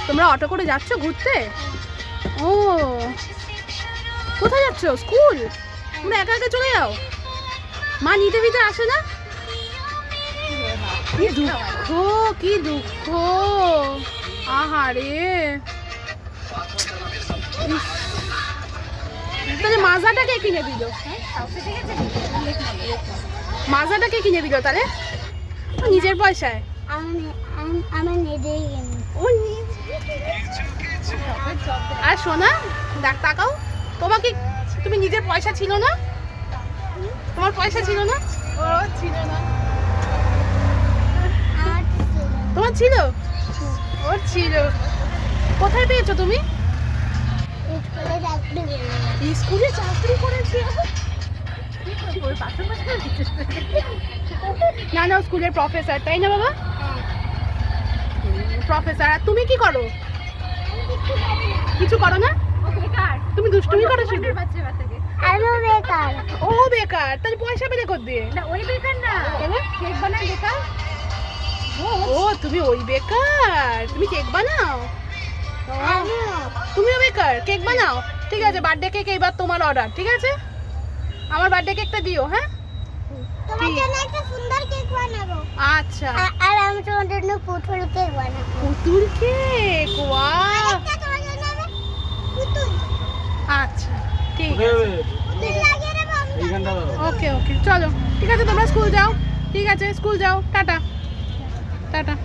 তোমরা অটো করে যাচ্ছ ঘুরতে? ও কোথায় যাচ্ছ? স্কুল? তোমরা একা একা চলে যাও? মা নিতে ফিতে আসে না? কি দুঃখ, কি দুঃখ, আহারে। তাহলে মাজাটা কে কিনে দিল? মাজাটা কে কিনে দিল তাহলে? নিজের পয়সায়? আর শোনা, দেখ তাকাও, তোমাকে, তুমি নিজের পয়সা ছিল না? তোমার পয়সা ছিল না? ও ছিল না, তোমার ছিল? ওর ছিল। কোথায় পেয়েছো তুমি? স্কুলে চাকরি করেছি। না না, স্কুলের প্রফেসর, তাই না বাবা? প্রফেসর। আর তুমি কি করো? কিছু করো না? তুমি দুষ্টুমি করো শুধু? ও বেকার, তাহলে পয়সা পেলে কোথা দিয়ে? না ওই বেকার না, কেক বানায় বেকার। ও তুমি ওই বেকার, তুমি কেক বানাও? তুমিও বেকার, কেক বানাও? ঠিক আছে, বার্থডে কেক এবার তোমার অর্ডার, ঠিক আছে? আমার বার্থডে কেকটা দিও, হ্যাঁ? তোমার জন্য একটা সুন্দর কেক বানাবো। আচ্ছা। আর আমি তোমার জন্য পুতুল কেক বানাবো। পুতুল কেক? ওয়াও। একটা তোমার জন্য আমি পুতুল। আচ্ছা ঠিক আছে, পুতুল লাগিয়ে দেবো আমি। এইখানটা দাও। ওকে ওকে, চলো ঠিক আছে, তোমরা স্কুল যাও। ঠিক আছে, স্কুল যাও, টাটা টাটা।